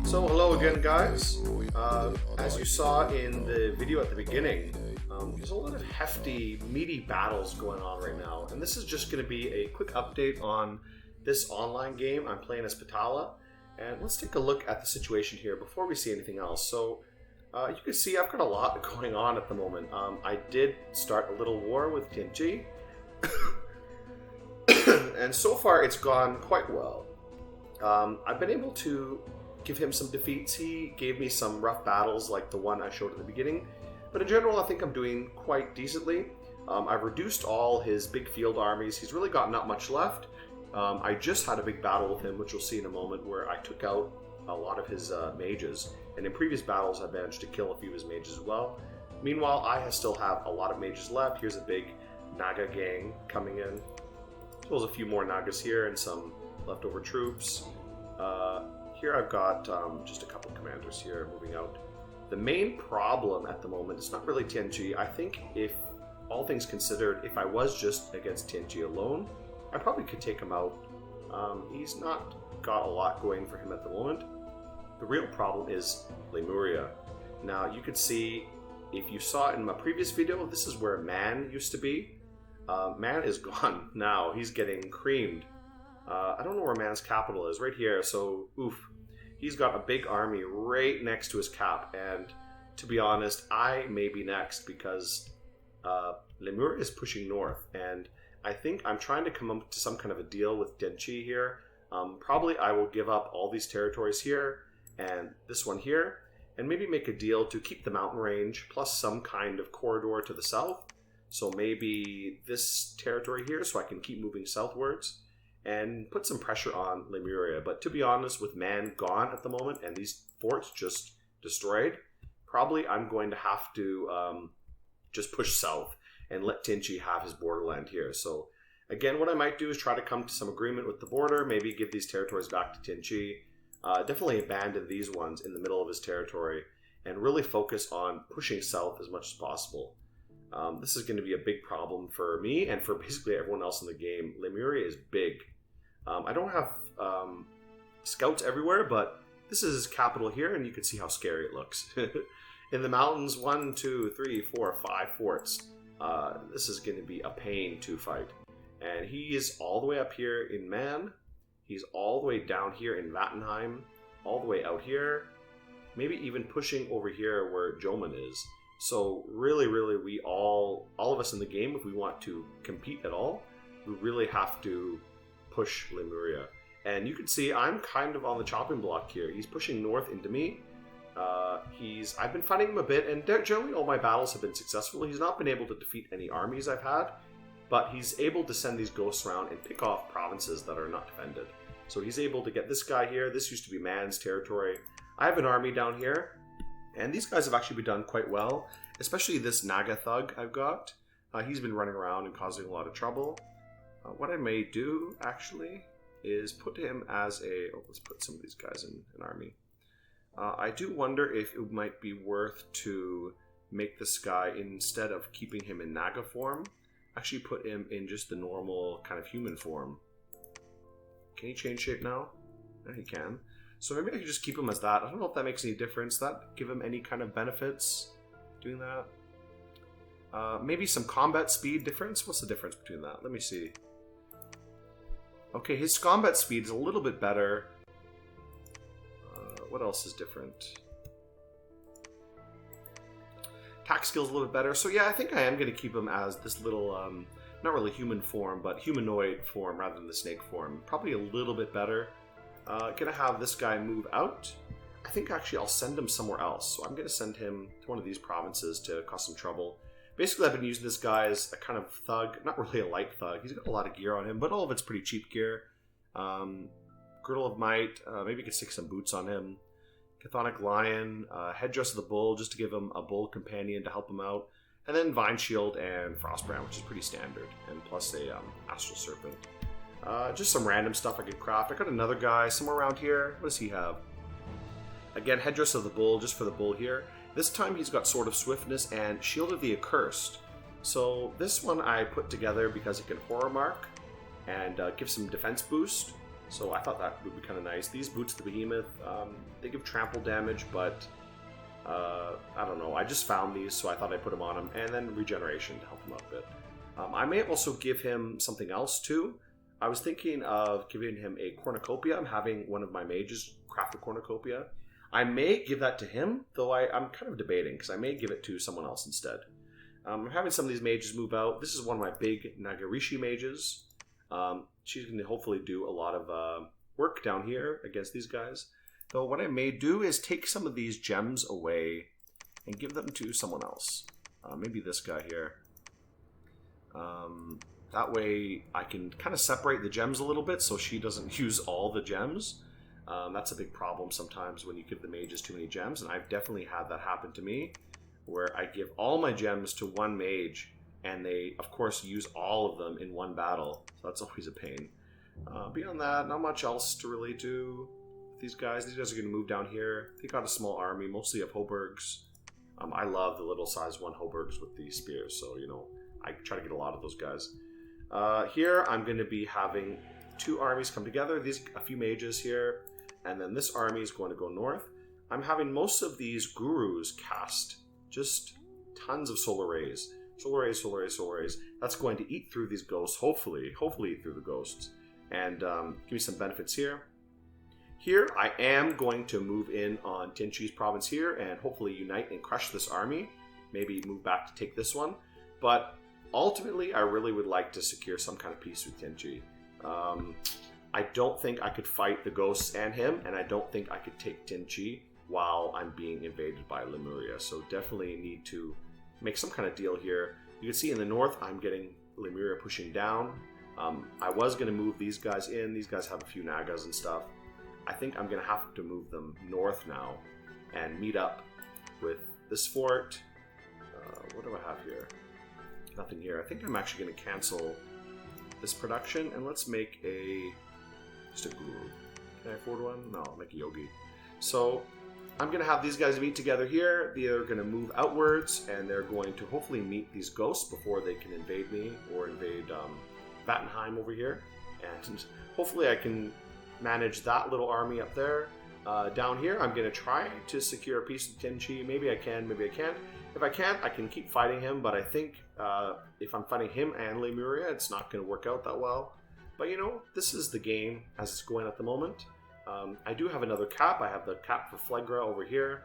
So hello again, guys. As you saw in the video at the beginning, there's a lot of hefty, meaty battles going on right now, and this is just going to be a quick update on this online game. I'm playing as Patala, and let's take a look at the situation here before we see anything else. So you can see I've got a lot going on at the moment. I did start a little war with TNG, and so far it's gone quite well. I've been able to give him some defeats. He gave me some rough battles like the one I showed at the beginning, but in general I think I'm doing quite decently. I've reduced all his big field armies. He's really got not much left. I just had a big battle with him, which you'll see in a moment, where I took out a lot of his mages, and in previous battles I managed to kill a few of his mages as well. Meanwhile, I still have a lot of mages left. Here's a big Naga gang coming in, as well as a few more Nagas here and some leftover troops. Here I've got just a couple commanders here moving out. The main problem at the moment is not really TNG. I think if all things considered, if I was just against TNG alone, I probably could take him out. He's not got a lot going for him at the moment. The real problem is Lemuria. Now you could see, if you saw it in my previous video, this is where Man used to be. Man is gone now. He's getting creamed. I don't know where Man's capital is, right here, so oof. He's got a big army right next to his cap, and to be honest, I may be next because Lemuria is pushing north, and I think I'm trying to come up to some kind of a deal with Denchi here. Probably I will give up all these territories here, and this one here, and maybe make a deal to keep the mountain range, plus some kind of corridor to the south. So maybe this territory here, so I can keep moving southwards and put some pressure on Lemuria. But to be honest, with Man gone at the moment and these forts just destroyed, probably I'm going to have to just push south and let Tinchi have his borderland here. So again, what I might do is try to come to some agreement with the border, maybe give these territories back to Tinchi, definitely abandon these ones in the middle of his territory, and really focus on pushing south as much as possible. This is going to be a big problem for me and for basically everyone else in the game. Lemuria is big. I don't have scouts everywhere, but this is his capital here, and you can see how scary it looks. In the mountains, 1, 2, 3, 4, 5 forts. This is going to be a pain to fight. And he is all the way up here in Man. He's all the way down here in Vattenheim, all the way out here, maybe even pushing over here where Joman is. So really, we all of us in the game, if we want to compete at all, we really have to push Lemuria. And you can see I'm kind of on the chopping block here. He's pushing north into me. I've been fighting him a bit, and generally all my battles have been successful. He's not been able to defeat any armies I've had, but he's able to send these ghosts around and pick off provinces that are not defended. So he's able to get this guy here. This used to be Man's territory. I have an army down here, and these guys have actually done quite well, especially this Naga thug I've got. He's been running around and causing a lot of trouble. What I may do, actually, is put him as a... Oh, let's put some of these guys in an army. I do wonder if it might be worth to make this guy, instead of keeping him in Naga form, actually put him in just the normal kind of human form. Can he change shape now? No, he can. So maybe I could just keep him as that. I don't know if that makes any difference. That give him any kind of benefits doing that? Maybe some combat speed difference? What's the difference between that? Let me see. Okay, his combat speed is a little bit better. What else is different? attack skills a little bit better. So yeah, I think I am going to keep him as this little, not really human form, but humanoid form rather than the snake form. Probably a little bit better. Gonna have this guy move out. I think actually I'll send him somewhere else. So I'm gonna send him to one of these provinces to cause some trouble. Basically, I've been using this guy as a kind of thug, not really a light thug. He's got a lot of gear on him, but all of it's pretty cheap gear. Girdle of Might, maybe you could stick some boots on him. Chthonic Lion, Headdress of the Bull, just to give him a bull companion to help him out. And then Vine Shield and Frostbrand, which is pretty standard. And plus a Astral Serpent. Just some random stuff I could craft. I got another guy somewhere around here. What does he have? Again, Headdress of the Bull, just for the bull here. This time he's got Sword of Swiftness and Shield of the Accursed. So this one I put together because it can Horror Mark and give some defense boost. So I thought that would be kind of nice. These Boots of the Behemoth, they give trample damage, but I don't know. I just found these, so I thought I'd put them on him. And then regeneration to help him out a bit. I may also give him something else too. I was thinking of giving him a cornucopia. I'm having one of my mages craft a cornucopia. I may give that to him, though I'm kind of debating, because I may give it to someone else instead. I'm having some of these mages move out. This is one of my big Nagarishi mages. She's going to hopefully do a lot of work down here against these guys. Though what I may do is take some of these gems away and give them to someone else. Maybe this guy here. That way I can kind of separate the gems a little bit so she doesn't use all the gems. That's a big problem sometimes when you give the mages too many gems, and I've definitely had that happen to me, where I give all my gems to one mage, and they, of course, use all of them in one battle, so that's always a pain. Beyond that, not much else to really do with these guys. These guys are going to move down here. They got a small army, mostly of Hoburgs. I love the little size 1 Hoburgs with the spears, so, I try to get a lot of those guys. Here, I'm going to be having 2 armies come together. A few mages here. And then this army is going to go north. I'm having most of these gurus cast just tons of solar rays. Solar rays, solar rays, solar rays. That's going to eat through these ghosts, hopefully eat through the ghosts. And give me some benefits here. Here, I am going to move in on Tenchi's province here and hopefully unite and crush this army. Maybe move back to take this one. But ultimately, I really would like to secure some kind of peace with Tenchi. I don't think I could fight the ghosts and him, and I don't think I could take Tenchi while I'm being invaded by Lemuria. So definitely need to make some kind of deal here. You can see in the north, I'm getting Lemuria pushing down. I was going to move these guys in. These guys have a few Nagas and stuff. I think I'm going to have to move them north now and meet up with this fort. What do I have here? Nothing here. I think I'm actually going to cancel this production, and let's make just a guru. Can I afford one? No, I'll make a yogi. So I'm going to have these guys meet together here. They're going to move outwards, and they're going to hopefully meet these ghosts before they can invade me or invade Vattenheim over here. And hopefully I can manage that little army up there. Down here, I'm going to try to secure a peace with Tenchi. Maybe I can, maybe I can't. If I can't, I can keep fighting him, but I think if I'm fighting him and Lemuria, it's not going to work out that well. But this is the game as it's going at the moment. I do have another cap. I have the cap for Phlegra over here.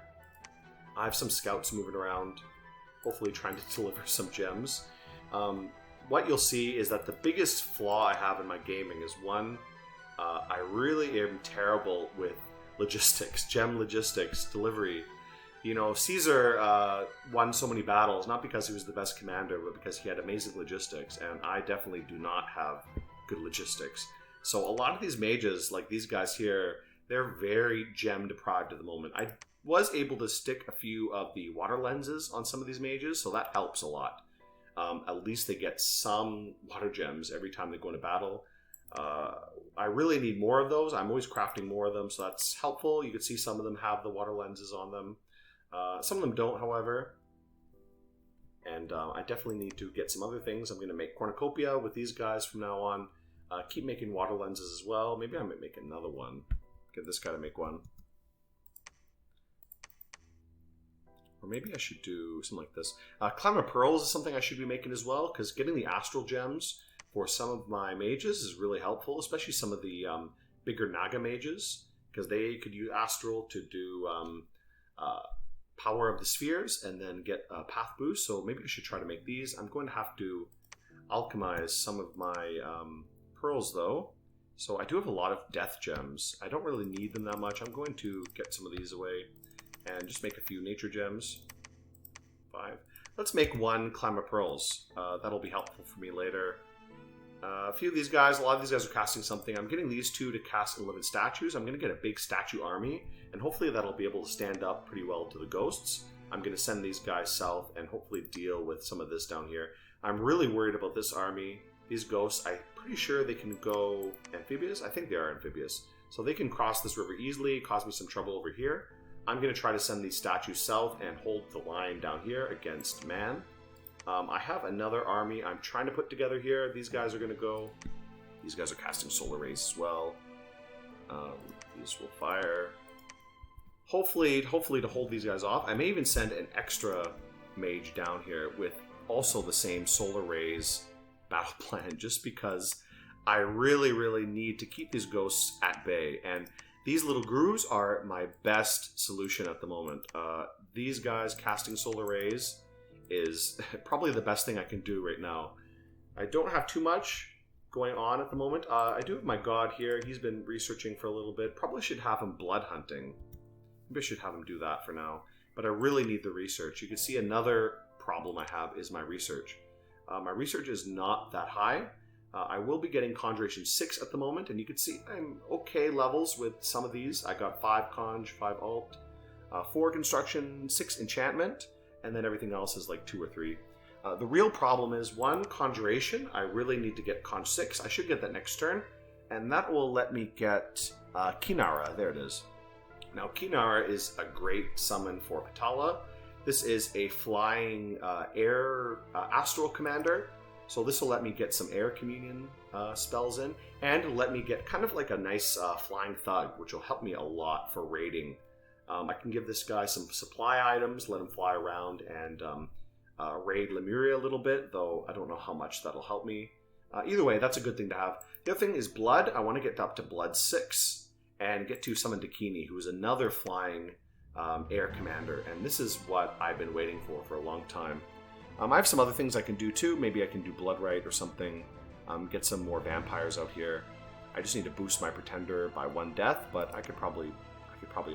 I have some scouts moving around, hopefully trying to deliver some gems. What you'll see is that the biggest flaw I have in my gaming is one, I really am terrible with logistics, gem logistics, delivery. Caesar won so many battles, not because he was the best commander, but because he had amazing logistics, and I definitely do not have good logistics. So a lot of these mages, like these guys here, they're very gem deprived at the moment. I was able to stick a few of the water lenses on some of these mages, so that helps a lot. At least they get some water gems every time they go into battle. I really need more of those. I'm always crafting more of them, so that's helpful. You can see some of them have the water lenses on them. Some of them don't, however. And I definitely need to get some other things. I'm going to make cornucopia with these guys from now on. Keep making water lenses as well. Maybe I might make another one. Get this guy to make one. Or maybe I should do something like this. Climb of Pearls is something I should be making as well, because getting the astral gems for some of my mages is really helpful, especially some of the bigger Naga mages, because they could use astral to do Power of the Spheres and then get a path boost. So maybe I should try to make these. I'm going to have to alchemize some of my pearls though. So I do have a lot of death gems. I don't really need them that much. I'm going to get some of these away and just make a few nature gems. 5. Let's make 1 climb of pearls. That'll be helpful for me later. A few of these guys, a lot of these guys are casting something. I'm getting these 2 to cast 11 statues. I'm going to get a big statue army, and hopefully that'll be able to stand up pretty well to the ghosts. I'm going to send these guys south and hopefully deal with some of this down here. I'm really worried about this army. These ghosts, I'm pretty sure they can go amphibious. I think they are amphibious. So they can cross this river easily, cause me some trouble over here. I'm going to try to send these statues south and hold the line down here against man. I have another army I'm trying to put together here. These guys are going to go. These guys are casting solar rays as well. These will fire. Hopefully to hold these guys off. I may even send an extra mage down here with also the same solar rays battle plan, just because I really need to keep these ghosts at bay. And these little grooves are my best solution at the moment. These guys casting solar rays is probably the best thing I can do right now. I don't have too much going on at the moment. I do have my god here. He's been researching for a little bit. Probably should have him blood hunting. Maybe I should have him do that for now. But I really need the research. You can see another problem I have is my research. My research is not that high. I will be getting Conjuration 6 at the moment, and you can see I'm okay levels with some of these. I got 5 Conj, 5 Alt, 4 Construction, 6 Enchantment, and then everything else is like 2 or 3. The real problem is 1 Conjuration. I really need to get Conj 6. I should get that next turn, and that will let me get Kinara. There it is. Now Kinara is a great summon for Patala. This is a flying air astral commander. So this will let me get some air communion spells in, and let me get kind of like a nice flying thug, which will help me a lot for raiding. I can give this guy some supply items, let him fly around and raid Lemuria a little bit, though I don't know how much that'll help me. Either way, that's a good thing to have. The other thing is blood. I want to get up to blood 6 and get to summon Dakini, who is another flying air commander, and this is what I've been waiting for a long time. I have some other things I can do too. Maybe I can do Bloodright or something. Get some more vampires out here. I just need to boost my Pretender by 1 death, but I could probably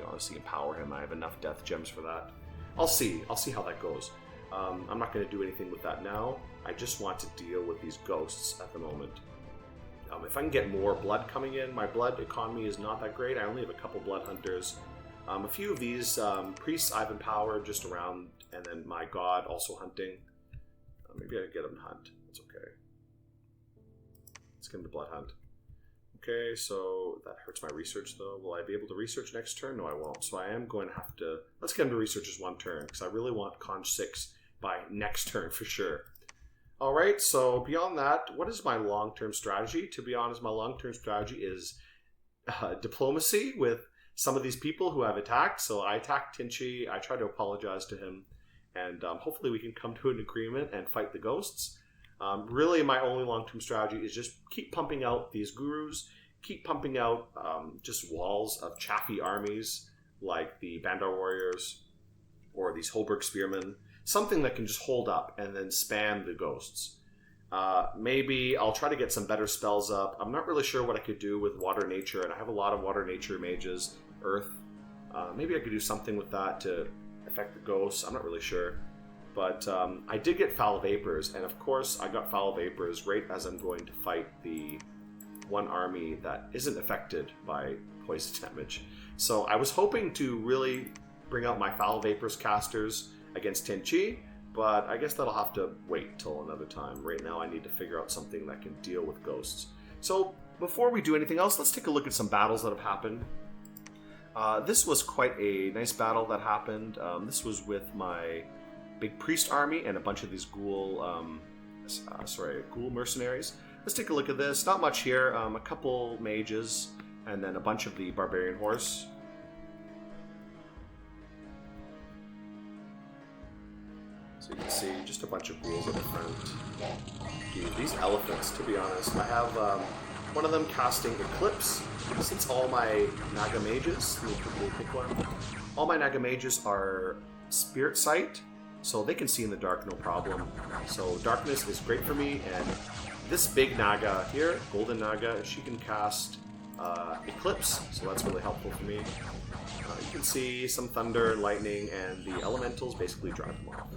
honestly empower him. I have enough death gems for that. I'll see how that goes. I'm not going to do anything with that now. I just want to deal with these ghosts at the moment. If I can get more blood coming in, my blood economy is not that great. I only have a couple blood hunters. A few of these priests I've empowered just around, and then my god also hunting. Maybe I get him to hunt. That's okay. Let's get him to blood hunt. Okay, so that hurts my research though. Will I be able to research next turn? No, I won't. So I am going to have to... Let's get him to research just 1 turn, because I really want Conj 6 by next turn for sure. Alright, so beyond that, what is my long-term strategy? To be honest, my long-term strategy is diplomacy with some of these people who have attacked. So I attacked Tinchi, I tried to apologize to him, and hopefully we can come to an agreement and fight the ghosts. Really, my only long-term strategy is just keep pumping out these gurus, keep pumping out just walls of chaffy armies like the Bandar Warriors or these Holberg Spearmen, something that can just hold up and then spam the ghosts. Maybe I'll try to get some better spells up. I'm not really sure what I could do with Water Nature, and I have a lot of Water Nature mages, Earth. Maybe I could do something with that to affect the ghosts. I'm not really sure. But I did get Foul Vapors, and of course I got Foul Vapors right as I'm going to fight the one army that isn't affected by poison damage. So I was hoping to really bring out my Foul Vapors casters against Tenchi, but I guess that'll have to wait till another time. Right now I need to figure out something that can deal with ghosts. So before we do anything else, let's take a look at some battles that have happened. This was quite a nice battle that happened. This was with my big priest army and a bunch of these ghoul mercenaries. Let's take a look at this. Not much here. A couple mages and then a bunch of the barbarian horse. So you can see just a bunch of ghouls at the front. Dude, these elephants, to be honest, I have one of them casting Eclipse. Since all my Naga mages, let me quickly pick one. All my Naga mages are spirit sight, so they can see in the dark no problem. So darkness is great for me, and this big Naga here, Golden Naga, she can cast Eclipse, so that's really helpful for me. You can see some thunder, lightning, and the elementals basically drive them off.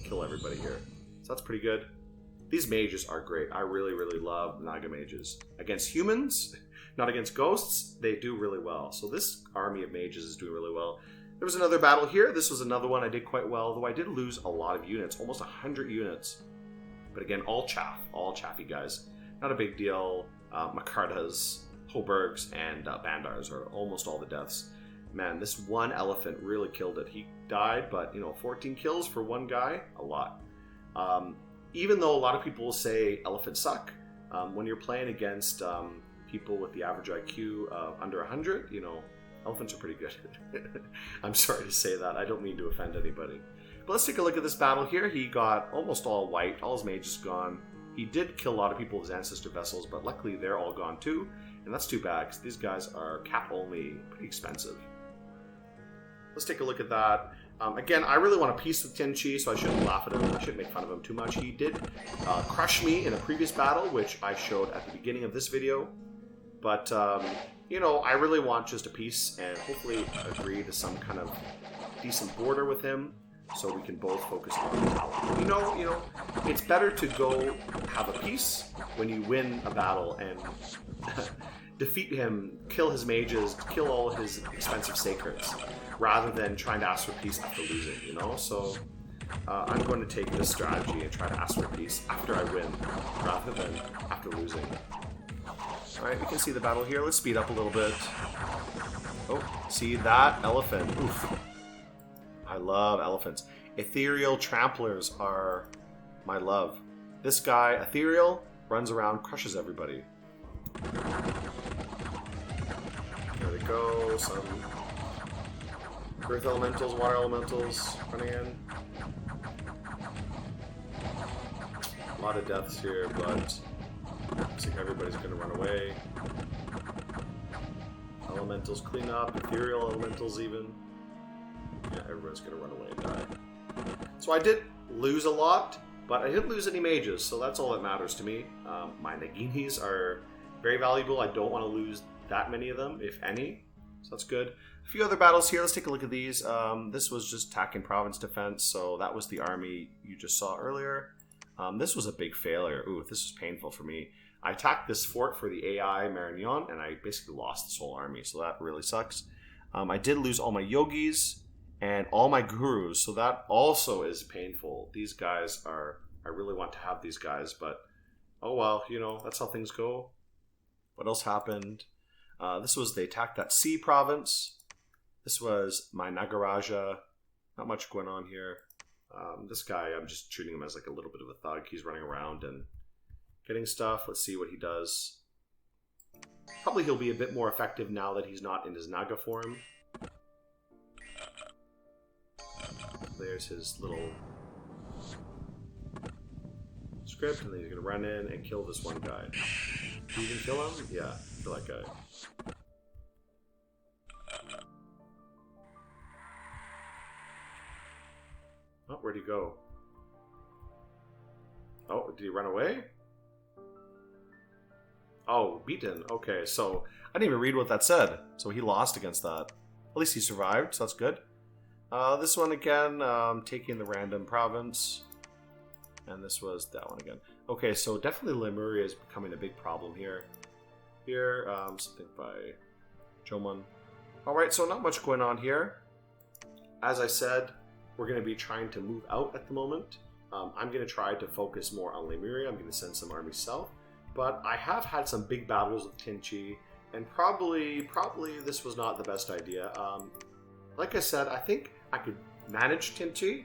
Kill everybody here. So that's pretty good. These mages are great. I really, really love Naga mages. Against humans, not against ghosts, they do really well. So this army of mages is doing really well. There was another battle here. This was another one I did quite well, though I did lose a lot of units, almost 100 units. But again, all chaffy guys. Not a big deal. Makartas, Hoburgs, and Bandars are almost all the deaths. Man, this one elephant really killed it. He died, but 14 kills for one guy, a lot. Even though a lot of people will say elephants suck, when you're playing against people with the average IQ under 100, elephants are pretty good. I'm sorry to say that. I don't mean to offend anybody. But let's take a look at this battle here. He got almost all white. All his mages gone. He did kill a lot of people with his ancestor vessels, but luckily they're all gone too. And that's too bad, because these guys are cap only, pretty expensive. Let's take a look at that. Again, I really want to piece with Tenchi, so I shouldn't laugh at him. I shouldn't make fun of him too much. He did crush me in a previous battle, which I showed at the beginning of this video. But, I really want just a piece and hopefully agree to some kind of decent border with him so we can both focus on Patala. It's better to go have a peace when you win a battle and defeat him, kill his mages, kill all his expensive sacreds, rather than trying to ask for peace after losing, So I'm going to take this strategy and try to ask for peace after I win, rather than after losing. Alright, we can see the battle here. Let's speed up a little bit. Oh, see that elephant. Oof. I love elephants. Ethereal tramplers are my love. This guy, Ethereal, runs around, crushes everybody. There we go. Some earth elementals, water elementals running in. A lot of deaths here, but looks like everybody's going to run away. Elementals clean up, ethereal elementals even. Yeah, everyone's going to run away and die. So I did lose a lot, but I didn't lose any mages, so that's all that matters to me. My Naginis are very valuable. I don't want to lose that many of them, if any. So that's good. A few other battles here. Let's take a look at these. This was just attacking province defense, so that was the army you just saw earlier. This was a big failure. Ooh, this was painful for me. I attacked this fort for the AI Marignon, and I basically lost this whole army, so that really sucks. I did lose all my yogis and all my gurus, so that also is painful. These guys are... I really want to have these guys, but oh well, that's how things go. What else happened? This was, they attacked that sea province. This was my Nagaraja. Not much going on here. This guy, I'm just treating him as like a little bit of a thug. He's running around and getting stuff. Let's see what he does. Probably he'll be a bit more effective now that he's not in his Naga form. There's his little script, and then he's going to run in and kill this one guy. Did you even kill him? Yeah, kill that guy. Oh, where'd he go? Oh, did he run away? Oh, beaten. Okay, so I didn't even read what that said. So he lost against that. At least he survived, so that's good. This one again, taking the random province. And this was that one again. Okay, so definitely Lemuria is becoming a big problem here. Here, something by Jomon. Alright, so not much going on here. As I said, we're going to be trying to move out at the moment. I'm going to try to focus more on Lemuria. I'm going to send some armies south. But I have had some big battles with Tenchi, and probably this was not the best idea. Like I said, I think I could manage Tenchi,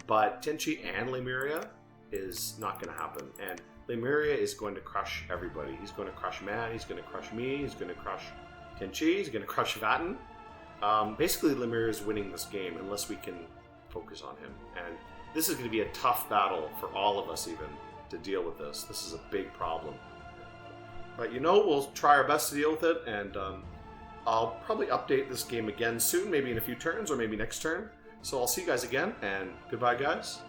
but Tenchi and Lemuria is not going to happen. And Lemuria is going to crush everybody. He's going to crush Man, he's going to crush me, he's going to crush Tenchi, he's going to crush Vatten. Basically, Lemuria is winning this game unless we can focus on him. And this is going to be a tough battle for all of us even to deal with this. This is a big problem. But we'll try our best to deal with it, and I'll probably update this game again soon, maybe in a few turns or maybe next turn. So I'll see you guys again, and goodbye, guys.